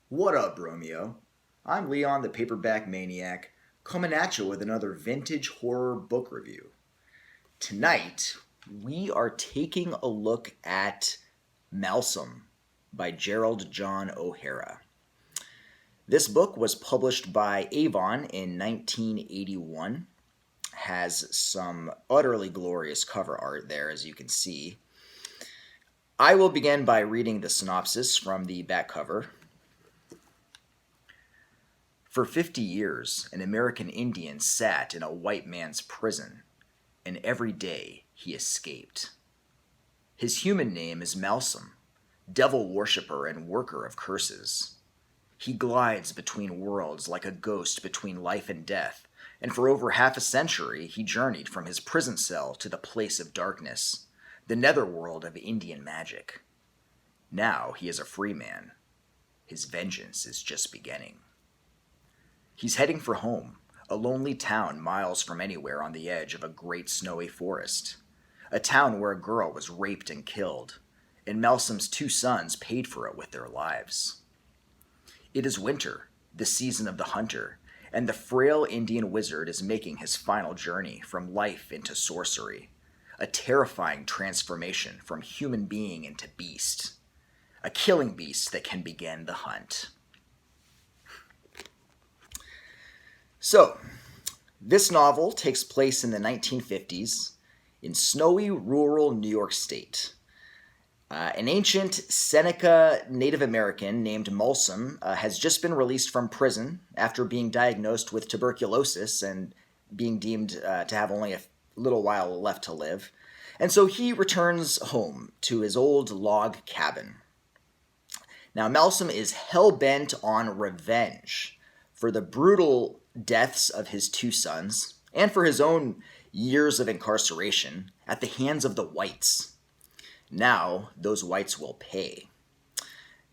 What up, Romeo? I'm Leon the Paperback Maniac, coming at you with another vintage horror book review. Tonight, we are taking a look at Malsum by Gerald John O'Hara. This book was published by Avon in 1981, has some utterly glorious cover art there, as you can see. I will begin by reading the synopsis from the back cover. For 50 years, an American Indian sat in a white man's prison, and every day he escaped. His human name is Malsum, devil worshipper and worker of curses. He glides between worlds like a ghost between life and death, and for over half a century he journeyed from his prison cell to the place of darkness, the netherworld of Indian magic. Now he is a free man. His vengeance is just beginning. He's heading for home, a lonely town miles from anywhere on the edge of a great snowy forest. A town where a girl was raped and killed, and Malsum's two sons paid for it with their lives. It is winter, the season of the hunter, and the frail Indian wizard is making his final journey from life into sorcery, a terrifying transformation from human being into beast, a killing beast that can begin the hunt. So, this novel takes place in the 1950s in snowy rural New York State. An ancient Seneca Native American named Malsom has just been released from prison after being diagnosed with tuberculosis and being deemed to have only a little while left to live. And so he returns home to his old log cabin. Now, Malsom is hell-bent on revenge for the brutal deaths of his two sons and for his own years of incarceration at the hands of the whites. Now, those whites will pay.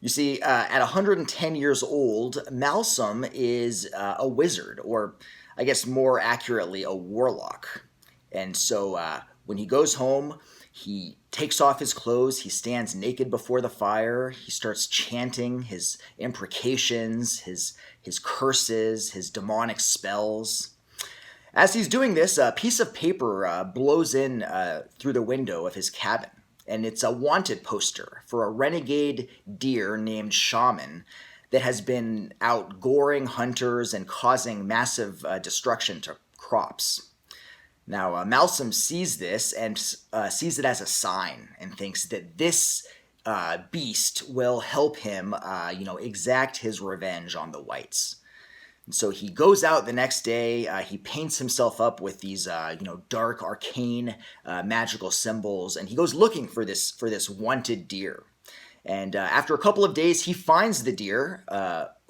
You see, at 110 years old, Malsom is a wizard, or I guess more accurately, a warlock. And so when he goes home, he takes off his clothes, he stands naked before the fire, he starts chanting his imprecations, his curses, his demonic spells. As he's doing this, a piece of paper blows in through the window of his cabin, and it's a wanted poster for a renegade deer named Shaman that has been out goring hunters and causing massive destruction to crops. Now, Malsum sees this and sees it as a sign and thinks that this beast will help him, exact his revenge on the whites. And so he goes out the next day. He paints himself up with these, dark, arcane, magical symbols, and he goes looking for this wanted deer. And after a couple of days, he finds the deer,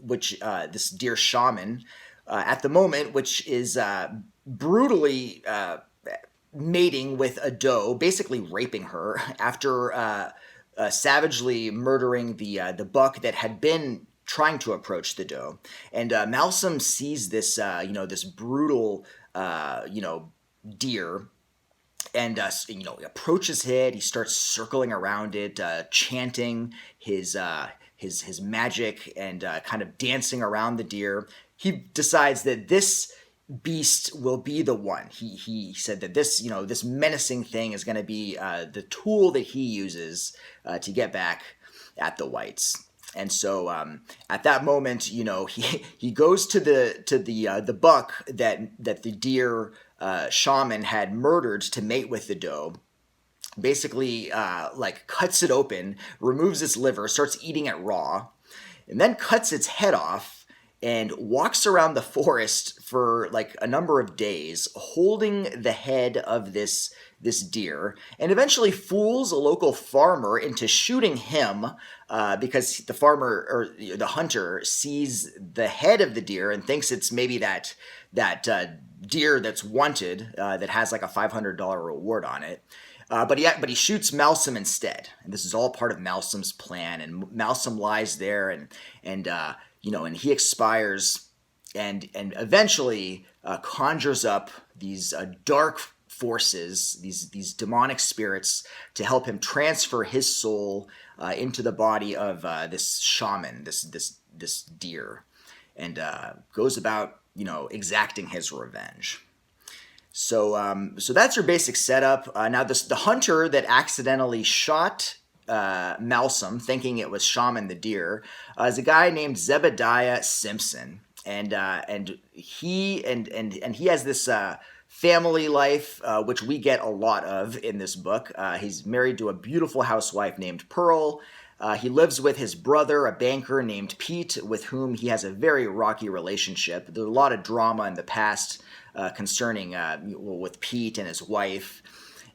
this deer shaman, at the moment, which is brutally mating with a doe, basically raping her after savagely murdering the buck that had been trying to approach the doe. And Malsum sees this, this brutal, deer, and approaches it. He starts circling around it, chanting his magic and kind of dancing around the deer. He decides that this beast will be the one. He said that this menacing thing is going to be the tool that he uses to get back at the whites. And so at that moment, he goes to the buck that the deer shaman had murdered to mate with the doe. Basically, cuts it open, removes its liver, starts eating it raw, and then cuts its head off and walks around the forest for a number of days, holding the head of this deer, and eventually fools a local farmer into shooting him because the farmer or the hunter sees the head of the deer and thinks it's maybe that deer that's wanted that has a $500 reward on it. But he shoots Malsum instead, and this is all part of Malsum's plan. And Malsum lies there, and he expires, and eventually conjures up these dark forces, these demonic spirits, to help him transfer his soul into the body of this shaman, this deer, and goes about exacting his revenge. So that's your basic setup. Now the hunter that accidentally shot Malsum, thinking it was Shaman the deer, is a guy named Zebediah Simpson, and he has this family life, which we get a lot of in this book. He's married to a beautiful housewife named Pearl. He lives with his brother, a banker named Pete, with whom he has a very rocky relationship. There's a lot of drama in the past concerning with Pete and his wife.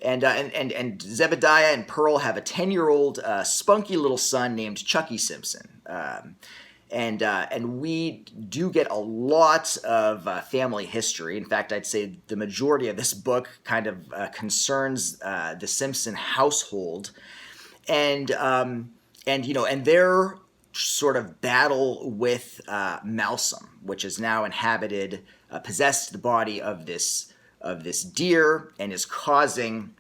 And Zebediah and Pearl have a 10-year-old spunky little son named Chucky Simpson. And we do get a lot of family history. In fact, I'd say the majority of this book kind of concerns the Simpson household, and their sort of battle with Malsum, which has now possessed the body of this deer and is causing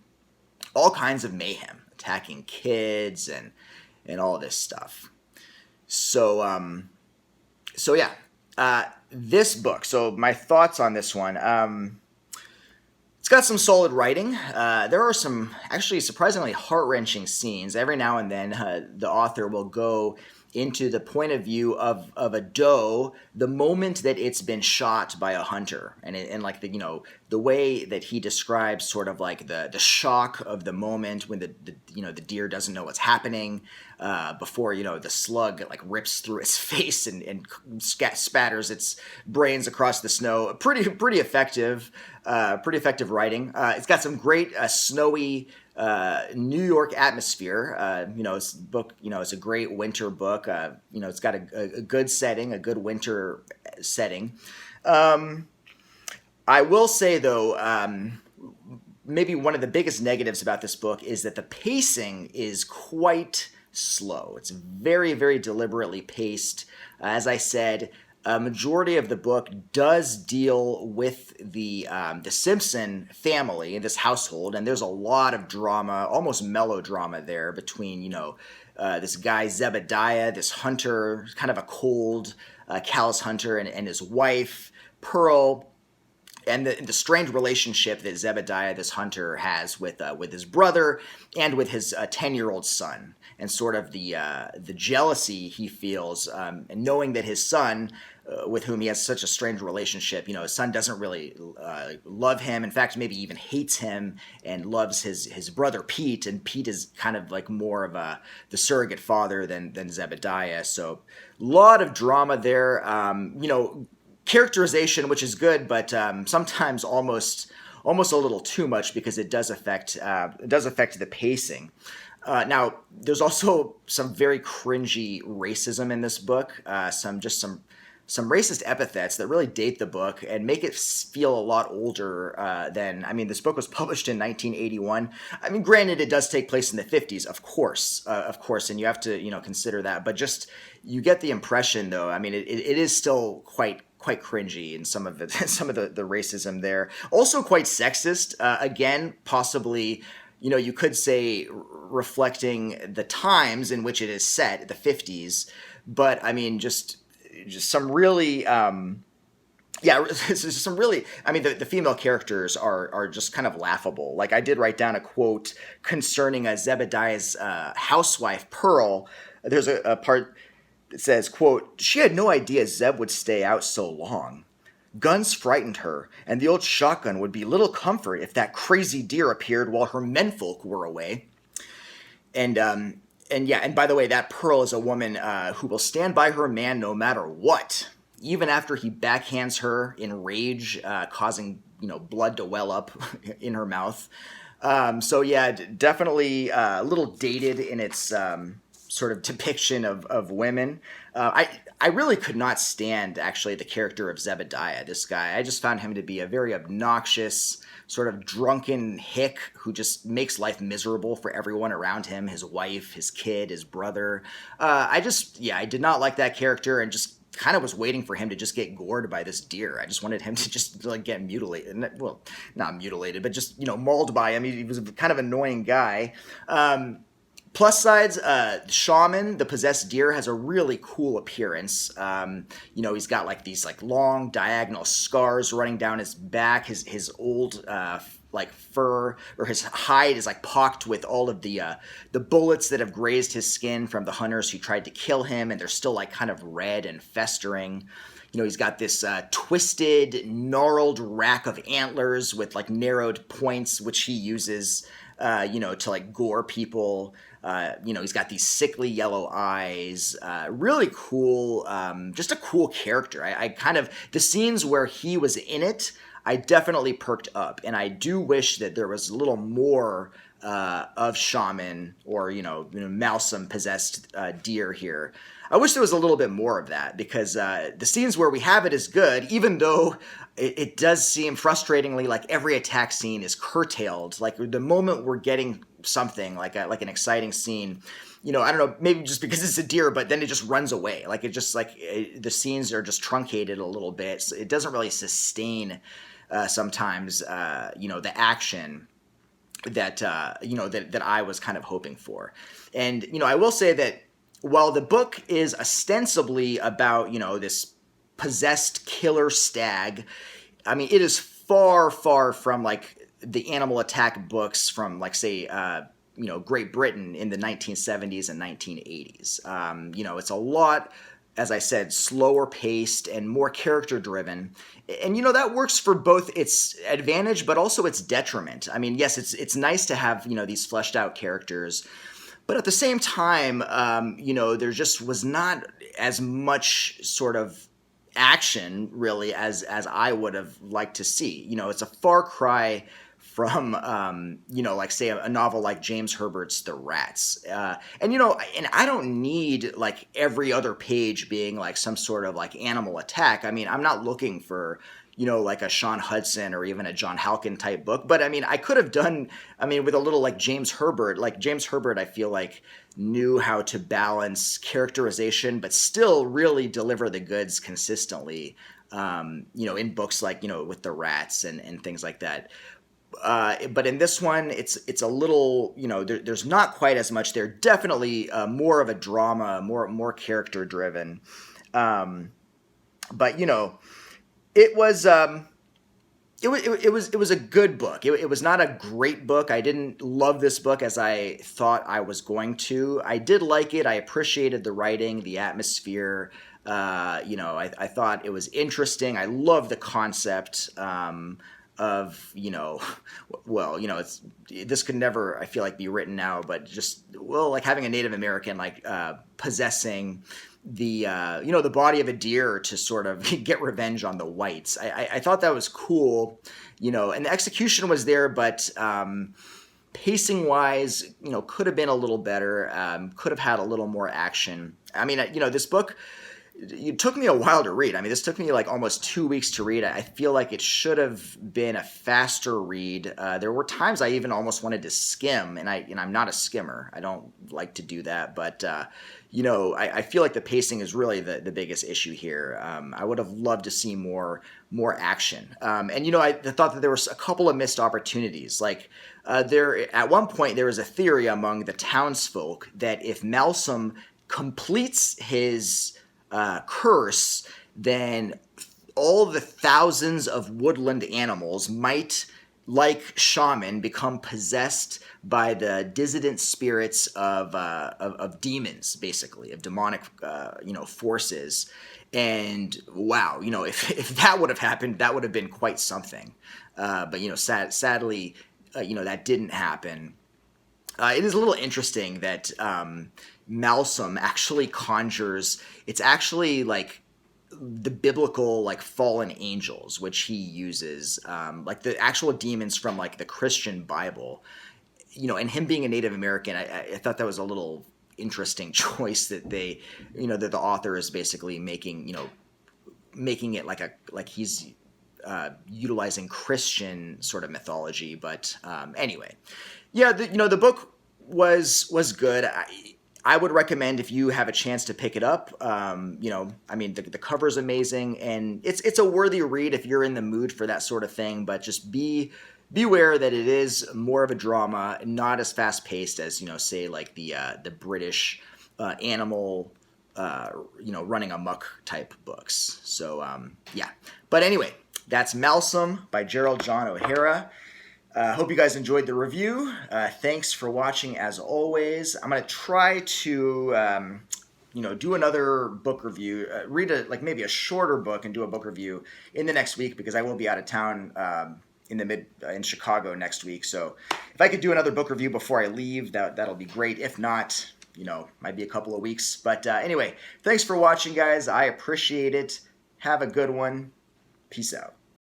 all kinds of mayhem, attacking kids and all this stuff. So this book. So my thoughts on this one. It's got some solid writing. There are some actually surprisingly heart-wrenching scenes. Every now and then, the author will go into the point of view of a doe the moment that it's been shot by a hunter, and like the way that he describes sort of like the shock of the moment when the deer doesn't know what's happening before the slug like rips through its face and spatters its brains across the snow. Pretty effective writing. It's got some great snowy New York atmosphere. This book, it's a great winter book. It's got a good setting, a good winter setting. I will say though, maybe one of the biggest negatives about this book is that the pacing is quite slow. It's very, very deliberately paced. As I said, a majority of the book does deal with the Simpson family and this household, and there's a lot of drama, almost melodrama there between this guy Zebediah, this hunter, kind of a cold, callous hunter, and his wife Pearl, and the strange relationship that Zebediah, this hunter, has with his brother and with his 10-year-old son, and sort of the jealousy he feels, and knowing that his son, with whom he has such a strange relationship, his son doesn't really love him. In fact, maybe even hates him and loves his brother Pete, and Pete is kind of like more of the surrogate father than Zebediah. So a lot of drama there. Characterization, which is good, but sometimes almost a little too much, because it does affect the pacing. Now, there's also some very cringy racism in this book. Some racist epithets that really date the book and make it feel a lot older than. I mean, this book was published in 1981. I mean, granted, it does take place in the 50s, of course, and you have to consider that. But just you get the impression, though. I mean, it is still quite cringy in some of the racism there. Also quite sexist. Again, possibly, you could say reflecting the times in which it is set, the 50s. But I mean, just some really, some really. I mean, the female characters are just kind of laughable. Like, I did write down a quote concerning Zebediah's housewife Pearl. There's a part. It says, quote, "She had no idea Zeb would stay out so long. Guns frightened her, and the old shotgun would be little comfort if that crazy deer appeared while her menfolk were away." And by the way, that Pearl is a woman who will stand by her man no matter what, even after he backhands her in rage, causing blood to well up in her mouth. Definitely a little dated in its sort of depiction of women. I really could not stand, actually, the character of Zebediah, this guy. I just found him to be a very obnoxious, sort of drunken hick who just makes life miserable for everyone around him, his wife, his kid, his brother. I did not like that character, and just kind of was waiting for him to just get gored by this deer. I just wanted him to just like get mutilated. Well, not mutilated, but just, mauled by him. He was a kind of annoying guy. Plus sides, Shaman, the possessed deer, has a really cool appearance. He's got like these like long diagonal scars running down his back. His old like fur or his hide is like pocked with all of the bullets that have grazed his skin from the hunters who tried to kill him, and they're still like kind of red and festering. He's got this twisted, gnarled rack of antlers with like narrowed points, which he uses, to like gore people. He's got these sickly yellow eyes. Really cool, just a cool character. I kind of, the scenes where he was in it, I definitely perked up. And I do wish that there was a little more of Shaman or, Malsum possessed deer here. I wish there was a little bit more of that, because the scenes where we have it is good, even though it does seem frustratingly like every attack scene is curtailed. Like the moment we're getting something like an exciting scene, I don't know, maybe just because it's a deer, but then it just runs away. Like it just like the scenes are just truncated a little bit. So it doesn't really sustain sometimes, the action that that I was kind of hoping for. And I will say that while the book is ostensibly about this possessed killer stag, I mean, it is far, far from like the animal attack books from like say Great Britain in the 1970s and 1980s. It's a lot, as I said, slower paced and more character driven. And that works for both its advantage but also its detriment. I mean, yes, it's nice to have these fleshed out characters, but at the same time, there just was not as much sort of action really as I would have liked to see. It's a far cry from, like say a novel like James Herbert's The Rats. And I don't need like every other page being like some sort of like animal attack. I mean, I'm not looking for, like a Sean Hudson or even a John Halkin type book. But I mean, I could have done, with a little like James Herbert, I feel like knew how to balance characterization, but still really deliver the goods consistently, in books like, with The Rats and things like that. But in this one, it's a little, there's not quite as much there. Definitely more of a drama, more character driven. But it was it was a good book. It was not a great book. I didn't love this book as I thought I was going to. I did like it. I appreciated the writing, the atmosphere. I thought it was interesting. I love the concept. Of it's this could never, I feel like, be written now, but just like having a Native American like possessing the the body of a deer to sort of get revenge on the whites. I thought that was cool, and the execution was there, but pacing wise, could have been a little better. Could have had a little more action. I mean, this book, it took me a while to read. I mean, this took me like almost 2 weeks to read. I feel like it should have been a faster read. There were times I even almost wanted to skim, and I'm not a skimmer. I don't like to do that, but I feel like the pacing is really the biggest issue here. I would have loved to see more action. And I thought that there was a couple of missed opportunities. Like there at one point there was a theory among the townsfolk that if Malsom completes his curse, then all the thousands of woodland animals might, like Shaman, become possessed by the dissident spirits of demons, basically, of demonic forces. And wow, if that would have happened, that would have been quite something. But sadly, that didn't happen. It is a little interesting that Malsum actually conjures. It's actually like the biblical like fallen angels, which he uses, like the actual demons from like the Christian Bible. And him being a Native American, I thought that was a little interesting choice that they, that the author is basically making it like he's utilizing Christian sort of mythology. But anyway, yeah, the book was good. I would recommend if you have a chance to pick it up. You know, I mean, the cover's amazing, and it's a worthy read if you're in the mood for that sort of thing. But just beware that it is more of a drama, not as fast paced as, you know, say like the British animal, you know, running amok type books. So yeah. But anyway, that's Malsum by Gerald John O'Hara. Hope you guys enjoyed the review. Thanks for watching as always. I'm gonna try to you know, do another book review, read like maybe a shorter book and do a book review in the next week, because I will be out of town in Chicago next week. So if I could do another book review before I leave, that'll be great. If not, you know, might be a couple of weeks. But anyway, thanks for watching, guys. I appreciate it. Have a good one. Peace out.